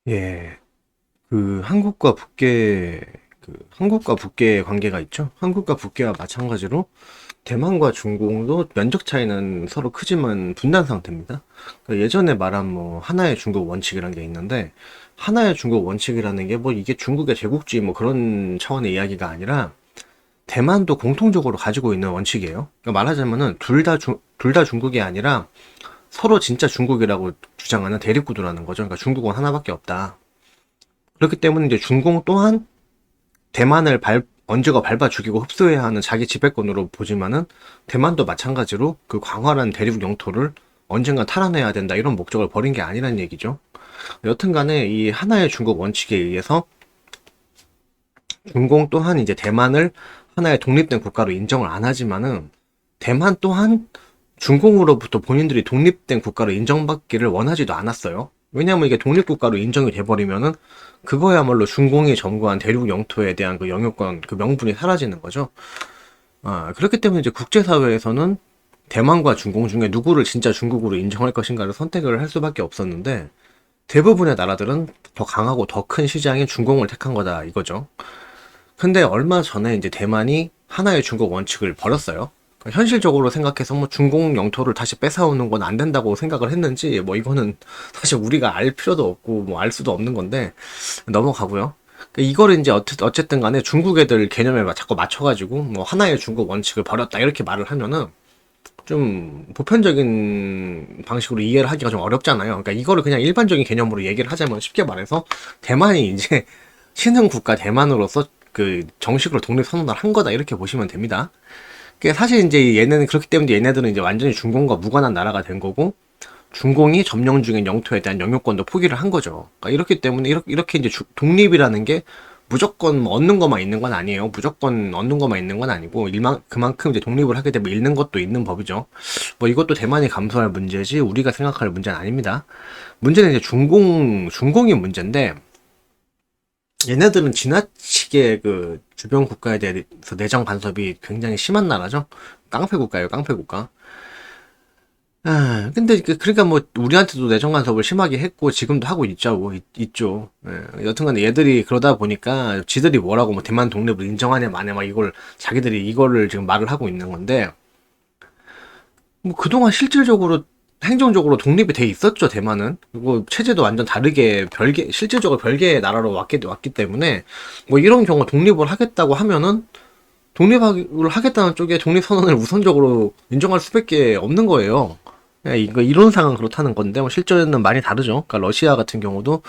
예, 한국과 북계의 관계가 있죠. 한국과 북계와 마찬가지로 대만과 중국도 면적 차이는 서로 크지만 분단 상태입니다. 그러니까 예전에 말한 뭐 하나의 중국 원칙이라는 게 있는데, 하나의 중국 원칙이라는 게 뭐 이게 중국의 제국주의 뭐 그런 차원의 이야기가 아니라 대만도 공통적으로 가지고 있는 원칙이에요. 그러니까 말하자면은 둘 다 중국이 아니라 서로 진짜 중국이라고 주장하는 대립구도라는 거죠. 그러니까 중국은 하나밖에 없다. 그렇기 때문에 이제 중공 또한 대만을 언제가 밟아 죽이고 흡수해야 하는 자기 지배권으로 보지만은, 대만도 마찬가지로 그 광활한 대륙 영토를 언젠가 탈환해야 된다, 이런 목적을 버린 게 아니란 얘기죠. 여튼간에 이 하나의 중국 원칙에 의해서 중공 또한 이제 대만을 하나의 독립된 국가로 인정을 안 하지만은, 대만 또한 중공으로부터 본인들이 독립된 국가로 인정받기를 원하지도 않았어요. 왜냐면 이게 독립국가로 인정이 돼버리면은 그거야말로 중공이 점거한 대륙 영토에 대한 그 영유권, 그 명분이 사라지는 거죠. 그렇기 때문에 이제 국제사회에서는 대만과 중공 중에 누구를 진짜 중국으로 인정할 것인가를 선택을 할 수밖에 없었는데, 대부분의 나라들은 더 강하고 더 큰 시장인 중공을 택한 거다, 이거죠. 근데 얼마 전에 이제 대만이 하나의 중국 원칙을 버렸어요. 그러니까 현실적으로 생각해서 뭐 중국 영토를 다시 뺏어오는 건 안 된다고 생각을 했는지, 뭐 이거는 사실 우리가 알 필요도 없고 뭐 알 수도 없는 건데 넘어가고요. 그러니까 이거를 이제 어쨌든 간에 중국 애들 개념에 자꾸 맞춰가지고 뭐 하나의 중국 원칙을 버렸다 이렇게 말을 하면은 좀 보편적인 방식으로 이해를 하기가 좀 어렵잖아요. 그러니까 이거를 그냥 일반적인 개념으로 얘기를 하자면, 쉽게 말해서 대만이 이제 신흥 국가 대만으로서 그 정식으로 독립 선언을 한 거다, 이렇게 보시면 됩니다. 그게 사실 이제 얘네는 그렇기 때문에 얘네들은 이제 완전히 중공과 무관한 나라가 된 거고, 중공이 점령 중인 영토에 대한 영유권도 포기를 한 거죠. 그러니까 이렇기 때문에 이렇게 이제 독립이라는 게 무조건 뭐 얻는 것만 있는 건 아니에요. 무조건 얻는 것만 있는 건 아니고, 그만큼 이제 독립을 하게 되면 잃는 것도 있는 법이죠. 뭐 이것도 대만이 감수할 문제지 우리가 생각할 문제는 아닙니다. 문제는 이제 중공이 문제인데, 얘네들은 지나치게 그 주변 국가에 대해서 내정 간섭이 굉장히 심한 나라죠. 깡패 국가예요, 깡패 국가. 근데 그러니까 뭐 우리한테도 내정 간섭을 심하게 했고 지금도 하고 있죠, 뭐 있죠. 여튼간에 얘들이 그러다 보니까 지들이 뭐라고 뭐 대만 독립을 인정하냐 마냐 막 이걸 자기들이 이거를 지금 말을 하고 있는 건데, 뭐 그동안 실질적으로 행정적으로 독립이 돼 있었죠, 대만은. 그리고 체제도 완전 다르게 실질적으로 별개의 나라로 왔기 때문에, 뭐 이런 경우 독립을 하겠다고 하면은 독립을 하겠다는 쪽에 독립선언을 우선적으로 인정할 수밖에 없는 거예요. 이거 이론상은 그렇다는 건데, 뭐 실제는 많이 다르죠. 그러니까 러시아 같은 경우도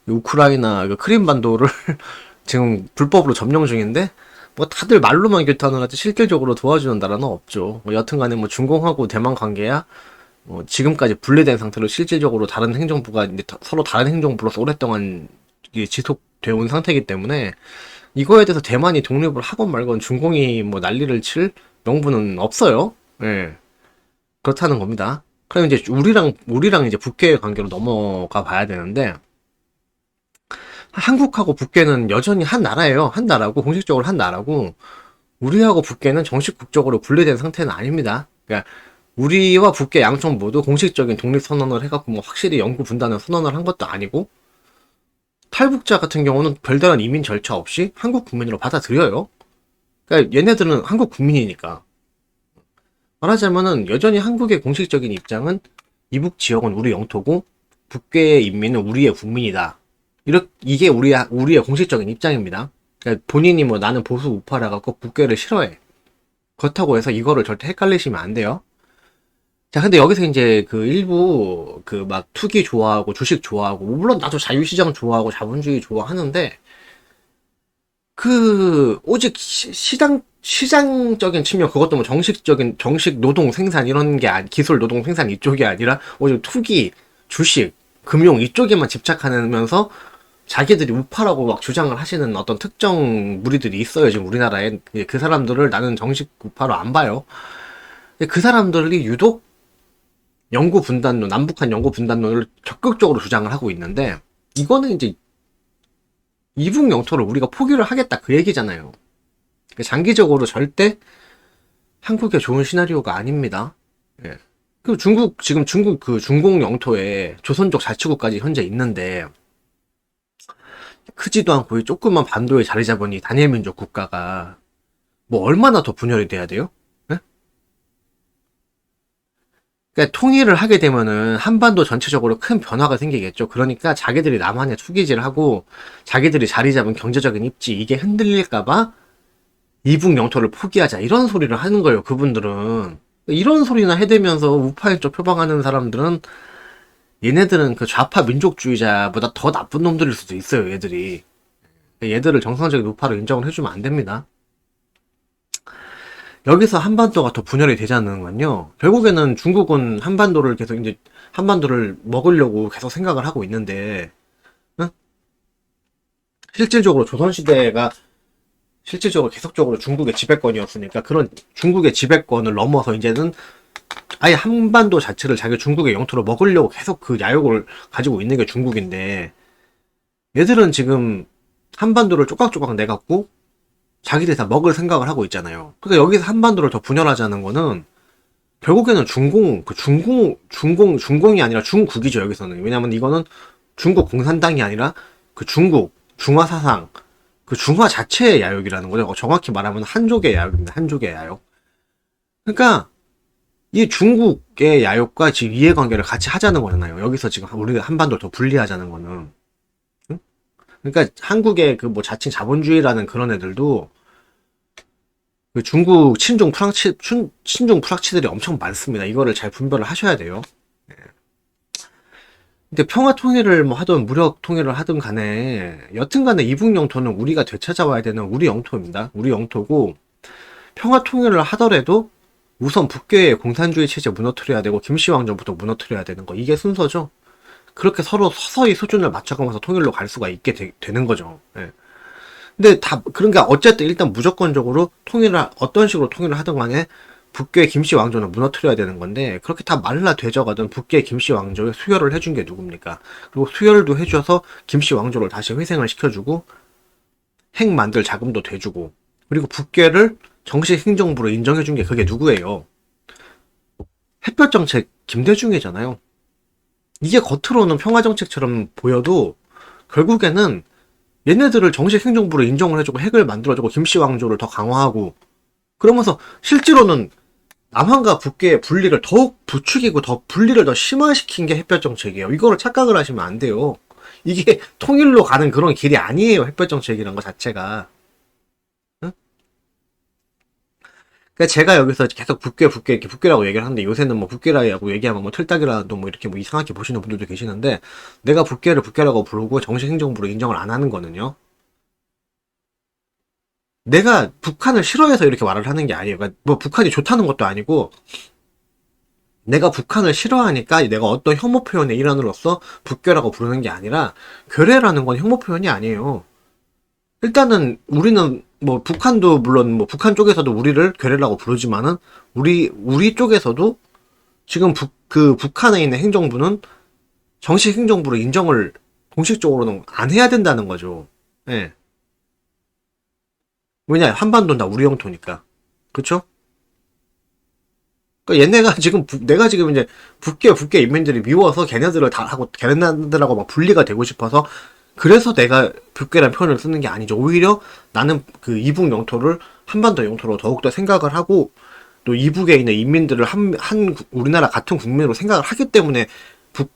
우크라이나 그 크림반도를 지금 불법으로 점령 중인데, 뭐 다들 말로만 규탄을 하지 실질적으로 도와주는 나라는 없죠. 뭐 여튼간에 뭐 중공하고 대만 관계야 지금까지 분리된 상태로 실질적으로 다른 행정부가 이제 서로 다른 행정부로서 오랫동안 이게 지속되어 온 상태이기 때문에, 이거에 대해서 대만이 독립을 하건 말건 중공이 뭐 난리를 칠 명분은 없어요. 예. 그렇다는 겁니다. 그럼 이제 우리랑 이제 북계의 관계로 넘어가 봐야 되는데, 한국하고 북계는 여전히 한 나라예요. 한 나라고, 공식적으로 한 나라고, 우리하고 북계는 정식 국적으로 분리된 상태는 아닙니다. 그러니까 우리와 북계 양쪽 모두 공식적인 독립 선언을 해갖고 뭐 확실히 영구 분단을 선언을 한 것도 아니고, 탈북자 같은 경우는 별다른 이민 절차 없이 한국 국민으로 받아들여요. 그러니까 얘네들은 한국 국민이니까. 말하자면은 여전히 한국의 공식적인 입장은 이북 지역은 우리 영토고 북괴의 인민은 우리의 국민이다. 이게 우리의 공식적인 입장입니다. 그러니까 본인이 뭐 나는 보수 우파라 갖고 북괴를 싫어해. 그렇다고 해서 이거를 절대 헷갈리시면 안 돼요. 자, 근데 여기서 이제 그 일부 그 막 투기 좋아하고 주식 좋아하고, 물론 나도 자유시장 좋아하고 자본주의 좋아하는데, 그 오직 시장적인 측면, 그것도 뭐 정식 노동 생산 이런 게 기술 노동 생산 이쪽이 아니라 오직 투기, 주식, 금융 이쪽에만 집착하면서 자기들이 우파라고 막 주장을 하시는 어떤 특정 무리들이 있어요, 지금 우리나라에. 그 사람들을 나는 정식 우파로 안 봐요. 근데 그 사람들이 유독 남북한 영구 분단론을 적극적으로 주장을 하고 있는데, 이거는 이제 이북 영토를 우리가 포기를 하겠다, 그 얘기잖아요. 장기적으로 절대 한국에 좋은 시나리오가 아닙니다. 예. 지금 중국 그 중공 영토에 조선족 자치구까지 현재 있는데, 크지도 않고 이 조그만 반도에 자리 잡은 이 단일 민족 국가가 뭐 얼마나 더 분열이 돼야 돼요? 예? 그러니까 통일을 하게 되면은 한반도 전체적으로 큰 변화가 생기겠죠. 그러니까 자기들이 남한에 투기질 하고 자기들이 자리 잡은 경제적인 입지 이게 흔들릴까봐 이북 영토를 포기하자 이런 소리를 하는 거예요. 그분들은 이런 소리나 해대면서 우파인 쪽 표방하는 사람들은 얘네들은 그 좌파 민족주의자보다 더 나쁜 놈들일 수도 있어요. 얘들을 정상적인 우파로 인정을 해주면 안 됩니다. 여기서 한반도가 더 분열이 되자는 건요. 결국에는 중국은 한반도를 계속 이제 한반도를 먹으려고 계속 생각을 하고 있는데, 응? 실질적으로 조선시대가 실질적으로 계속적으로 중국의 지배권이었으니까 그런 중국의 지배권을 넘어서 이제는 아예 한반도 자체를 자기 중국의 영토로 먹으려고 계속 그 야욕을 가지고 있는 게 중국인데 얘들은 지금 한반도를 조각조각 내갖고 자기들이 다 먹을 생각을 하고 있잖아요. 그러니까 여기서 한반도를 더 분열하자는 거는 결국에는 중공이 아니라 중국이죠, 여기서는. 왜냐면 이거는 중국 공산당이 아니라 그 중국, 중화 사상, 그 중화 자체의 야욕이라는 거죠. 정확히 말하면 한족의 야욕입니다. 한족의 야욕. 그러니까 이 중국의 야욕과 지금 이해관계를 같이 하자는 거잖아요. 여기서 지금 우리가 한반도를 더 분리하자는 거는. 응? 그러니까 한국의 그 뭐 자칭 자본주의라는 그런 애들도 그 중국 친중 프락치들이 엄청 많습니다. 이거를 잘 분별을 하셔야 돼요. 네. 근데 평화 통일을 뭐 하든 무력 통일을 하든 간에 여튼 간에 이북 영토는 우리가 되찾아와야 되는 우리 영토입니다. 우리 영토고 평화 통일을 하더라도 우선 북괴의 공산주의 체제 무너뜨려야 되고 김씨왕조부터 무너뜨려야 되는 거 이게 순서죠. 그렇게 서로 서서히 수준을 맞춰가면서 통일로 갈 수가 있게 되는 거죠. 예. 근데 그러니까 어쨌든 일단 무조건적으로 어떤 식으로 통일을 하든 간에 북괴 김씨왕조는 무너뜨려야 되는 건데 그렇게 다 말라 되져가던 북괴 김씨왕조에 수혈을 해준 게 누굽니까? 그리고 수혈도 해줘서 김씨왕조를 다시 회생을 시켜주고 핵 만들 자금도 대주고 그리고 북괴를 정식 행정부로 인정해준 게 그게 누구예요? 햇볕정책 김대중이잖아요. 이게 겉으로는 평화정책처럼 보여도 결국에는 얘네들을 정식 행정부로 인정을 해주고 핵을 만들어주고 김씨왕조를 더 강화하고 그러면서 실제로는 남한과 북계의 분리를 더욱 부추기고 더 분리를 더 심화시킨 게 햇볕정책이에요. 이거를 착각을 하시면 안 돼요. 이게 통일로 가는 그런 길이 아니에요. 햇볕정책이란 거 자체가. 응? 그러니까 제가 여기서 계속 북괴 이렇게 북괴라고 얘기를 하는데 요새는 뭐 북괴라고 얘기하면 뭐 틀딱이라도 뭐 이렇게 뭐 이상하게 보시는 분들도 계시는데 내가 북괴를 북괴라고 부르고 정식 행정부로 인정을 안 하는 거는요. 내가 북한을 싫어해서 이렇게 말을 하는 게 아니에요. 그러니까 뭐 북한이 좋다는 것도 아니고 내가 북한을 싫어하니까 내가 어떤 혐오 표현의 일환으로서 북괴라고 부르는 게 아니라 괴뢰라는 건 혐오 표현이 아니에요. 일단은 우리는 뭐 북한도 물론 뭐 북한 쪽에서도 우리를 괴뢰라고 부르지만은 우리 쪽에서도 지금 북한에 있는 행정부는 정식 행정부로 인정을 공식적으로는 안 해야 된다는 거죠. 예. 왜냐 한반도는 다 우리 영토니까. 그쵸? 그러니까 얘네가 지금 내가 지금 이제 북계 인민들이 미워서 걔네들을 다 하고 걔네들하고 막 분리가 되고 싶어서 그래서 내가 북괴란 표현을 쓰는 게 아니죠. 오히려 나는 그 이북 영토를 한반도 영토로 더욱더 생각을 하고 또 이북에 있는 인민들을 우리나라 같은 국민으로 생각을 하기 때문에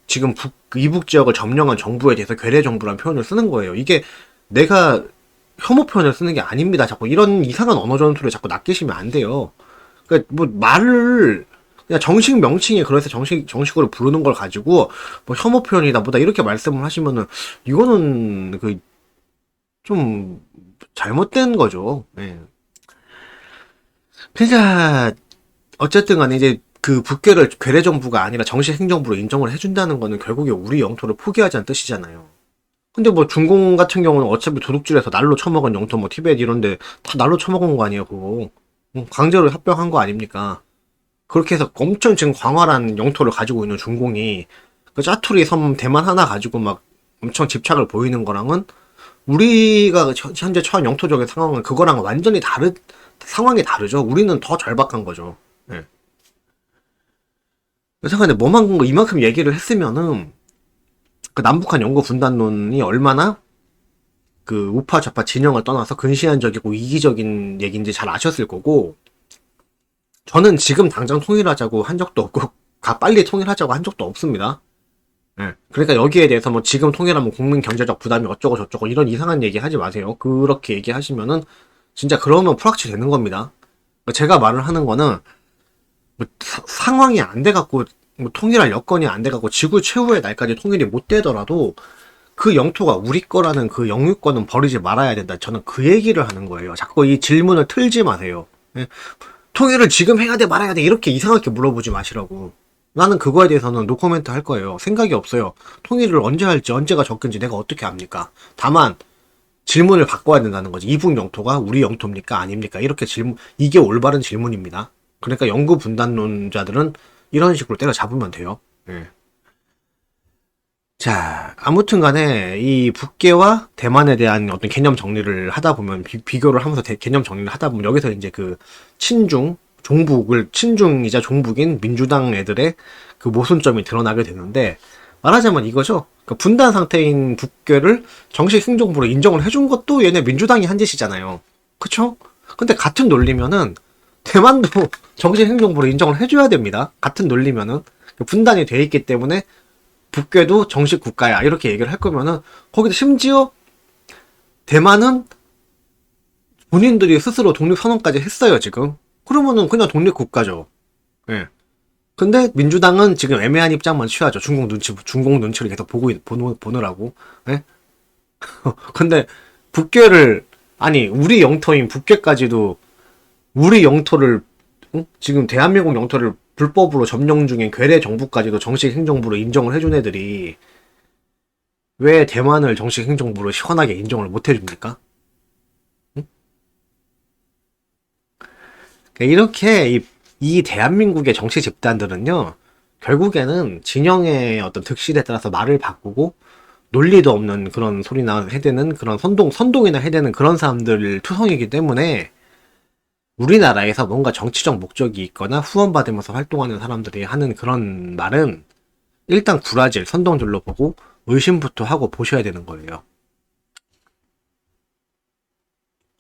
지금 이북 지역을 점령한 정부에 대해서 괴뢰 정부란 표현을 쓰는 거예요. 이게 내가 혐오 표현을 쓰는 게 아닙니다. 자꾸 이런 이상한 언어 전투를 자꾸 낚이시면 안 돼요. 그러니까 뭐 말을 그냥 정식 명칭이 그래서 정식으로 부르는 걸 가지고 뭐 혐오 표현이다 보다 이렇게 말씀을 하시면은 이거는 그 좀 잘못된 거죠. 예. 그러니까 어쨌든 간에 이제 그 북괴를 괴뢰 정부가 아니라 정식 행정부로 인정을 해준다는 거는 결국에 우리 영토를 포기하자는 뜻이잖아요. 근데 뭐 중공 같은 경우는 어차피 도둑질해서 날로 처먹은 영토 뭐 티베트 이런데 다 날로 처먹은 거 아니에요 그거. 강제로 합병한 거 아닙니까? 그렇게 해서 엄청 지금 광활한 영토를 가지고 있는 중공이 그 짜투리 섬 대만 하나 가지고 막 엄청 집착을 보이는 거랑은 우리가 현재 처한 영토적인 상황은 그거랑 완전히 상황이 다르죠. 우리는 더 절박한 거죠. 예. 그래서 근데 뭐만 이만큼 얘기를 했으면은 그 남북한 영구 분단론이 얼마나 그 우파 좌파 진영을 떠나서 근시안적이고 이기적인 얘기인지 잘 아셨을 거고, 저는 지금 당장 통일하자고 한 적도 없고 빨리 통일하자고 한 적도 없습니다. 예. 그러니까 여기에 대해서 뭐 지금 통일하면 국민 경제적 부담이 어쩌고 저쩌고 이런 이상한 얘기 하지 마세요. 그렇게 얘기하시면은 진짜 그러면 풀악취 되는 겁니다. 제가 말을 하는 거는 뭐 상황이 안 돼갖고 뭐 통일할 여건이 안 돼갖고 지구 최후의 날까지 통일이 못 되더라도 그 영토가 우리 거라는 그 영유권은 버리지 말아야 된다. 저는 그 얘기를 하는 거예요. 자꾸 이 질문을 틀지 마세요. 예? 통일을 지금 해야 돼 말아야 돼 이렇게 이상하게 물어보지 마시라고. 나는 그거에 대해서는 노코멘트 할 거예요. 생각이 없어요. 통일을 언제 할지 언제가 적은지 내가 어떻게 압니까? 다만 질문을 바꿔야 된다는 거지. 이북 영토가 우리 영토입니까? 아닙니까? 이렇게 이게 올바른 질문입니다. 그러니까 영구 분단론자들은 이런 식으로 때려잡으면 돼요. 예. 자, 아무튼 간에 이 북계와 대만에 대한 어떤 개념 정리를 하다 보면, 비교를 하면서 개념 정리를 하다 보면, 여기서 이제 그 친중이자 종북인 민주당 애들의 그 모순점이 드러나게 되는데, 말하자면 이거죠. 그 분단 상태인 북계를 정식 행정부로 인정을 해준 것도 얘네 민주당이 한 짓이잖아요. 그쵸? 근데 같은 논리면은, 대만도 정식 행정부로 인정을 해줘야 됩니다. 같은 논리면은. 분단이 돼 있기 때문에, 북괴도 정식 국가야 이렇게 얘기를 할 거면은 거기다 심지어 대만은 본인들이 스스로 독립선언까지 했어요 지금. 그러면은 그냥 독립국가죠. 예. 근데 민주당은 지금 애매한 입장만 취하죠. 중국 눈치를 계속 보느라고. 예? 근데 북괴를 아니 우리 영토인 북괴까지도 우리 영토를 지금 대한민국 영토를 불법으로 점령 중인 괴뢰 정부까지도 정식 행정부로 인정을 해준 애들이 왜 대만을 정식 행정부로 시원하게 인정을 못 해줍니까? 응? 이렇게 이 대한민국의 정치 집단들은요, 결국에는 진영의 어떤 득실에 따라서 말을 바꾸고 논리도 없는 그런 소리나 해대는 그런 선동이나 해대는 그런 사람들 투성이기 때문에 우리나라에서 뭔가 정치적 목적이 있거나 후원받으면서 활동하는 사람들이 하는 그런 말은 일단 구라질, 선동들로 보고 의심부터 하고 보셔야 되는 거예요.